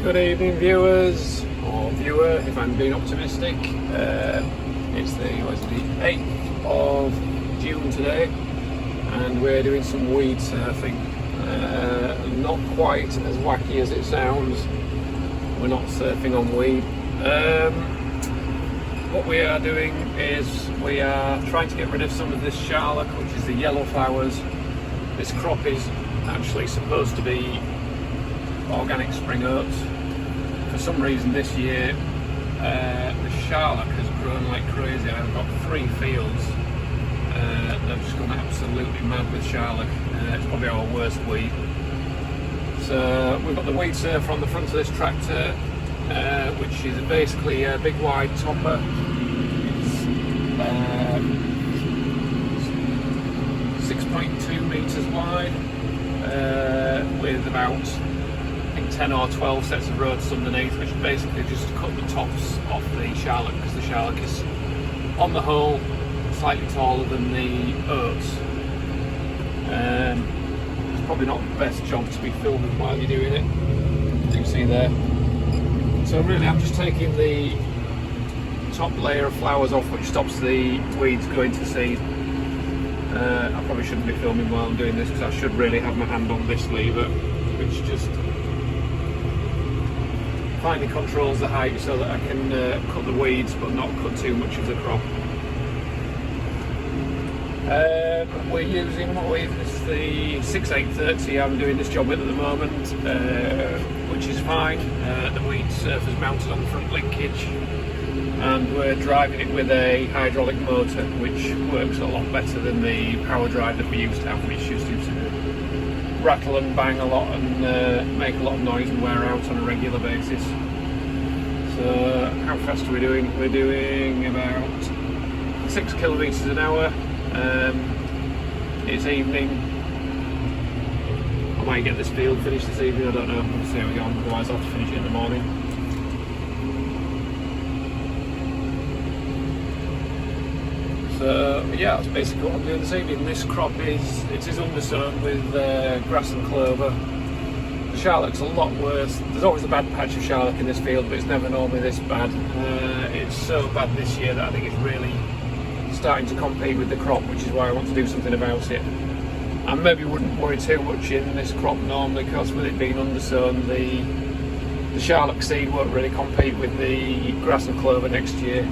Good evening, viewers, or viewer if I'm being optimistic. It's the 8th of June today, and we're doing some weed surfing. Not quite as wacky as it sounds. We're not surfing on weed. What we are doing is we are trying to get rid of some of this charlock, which is the yellow flowers. This crop is actually supposed to be organic spring oats. For some reason this year the charlock has grown like crazy. I've got 3 fields that have just gone absolutely mad with charlock. It's probably our worst weed. So we've got the weed surfer on the front of this tractor, which is basically a big wide topper. It's 6.2 metres wide, with about 10 or 12 sets of rods underneath, which basically just cut the tops off the charlock, because the charlock is on the whole slightly taller than the oats. It's probably not the best job to be filming while you're doing it, as you can see there. So really I'm just taking the top layer of flowers off, which stops the weeds going to seed. I probably shouldn't be filming while I'm doing this, because I should really have my hand on this lever, which just finally controls the height so that I can cut the weeds but not cut too much of the crop. We're using this is the 6830 I'm doing this job with at the moment, which is fine. The weed surfer's mounted on the front linkage, and we're driving it with a hydraulic motor, which works a lot better than the power drive that we used to have, which used to rattle and bang a lot and make a lot of noise and wear out on a regular basis. So how fast are we doing? We're doing about 6 kilometres an hour. It's evening. I might get this field finished this evening, I don't know. We'll see how we go on, otherwise I'll have to finish it in the morning. So yeah, that's basically what I'm doing this evening. This crop is undersown with grass and clover. The charlock's a lot worse. There's always a bad patch of charlock in this field, but it's never normally this bad. It's so bad this year that I think it's really starting to compete with the crop, which is why I want to do something about it. I maybe wouldn't worry too much in this crop normally, because with it being undersown, the charlock seed won't really compete with the grass and clover next year.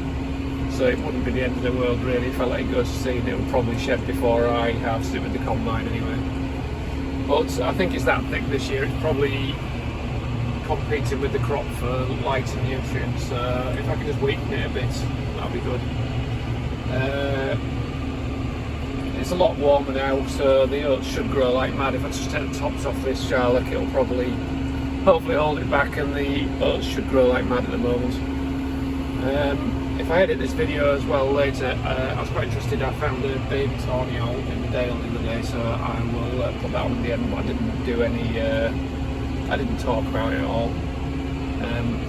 So it wouldn't be the end of the world really if I let it go to seed. It will probably shed before I harvest it with the combine anyway. But I think it's that thick this year, it's probably competing with the crop for light and nutrients. So if I can just weaken it a bit, that'll be good. It's a lot warmer now, so the oats should grow like mad. If I just take the tops off this charlock, it'll probably hopefully hold it back, and the oats should grow like mad at the moment. If I edit this video as well later, I was quite interested. I found a baby tawny out in the dale the other day, so I will put that on at the end, but I didn't do any, I didn't talk about it at all.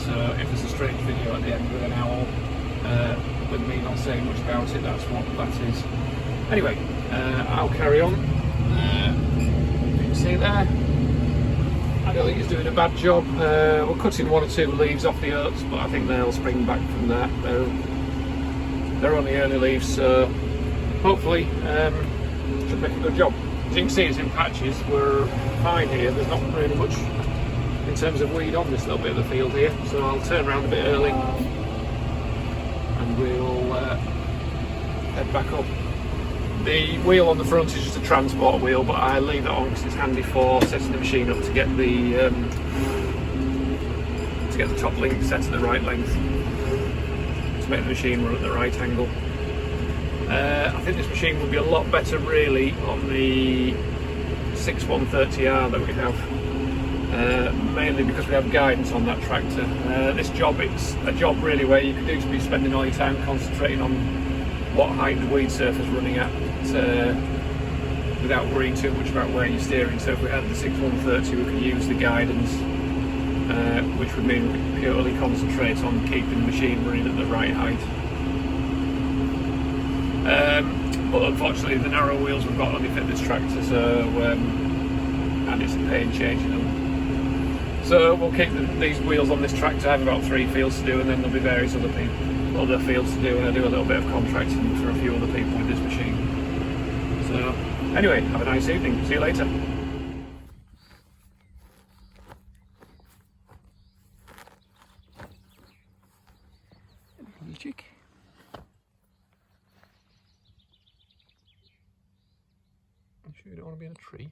So if there's a strange video at the end with an owl, with me not saying much about it, that's what that is. Anyway, I'll carry on. You can see there, I don't think it's doing a bad job. We're cutting 1 or 2 leaves off the oats, but I think they'll spring back from that. They're only early leaves, so hopefully should make a good job. As you can see, it's in patches. We're fine here. There's not really much in terms of weed on this little bit of the field here, so I'll turn around a bit early and we'll head back up. The wheel on the front is just a transport wheel, but I leave it on because it's handy for setting the machine up to get the top link set to the right length, to make the machine run at the right angle. I think this machine would be a lot better really on the 6130R that we have, mainly because we have guidance on that tractor. This job, it's a job really where you could do to be spending all your time concentrating on what height the weed surfer's running at, without worrying too much about where you're steering. So if we had the 6130, we could use the guidance, which would mean we could purely concentrate on keeping the machine running at the right height. But unfortunately the narrow wheels we've got only fit this tractor, so and it's a pain changing them. So we'll keep these wheels on this tractor. I have about 3 fields to do, and then there'll be various other fields to do, and I do a little bit of contracting for a few other people with this machine. So anyway, have a nice evening. See you later. Chick. I'm sure you don't want to be in a tree.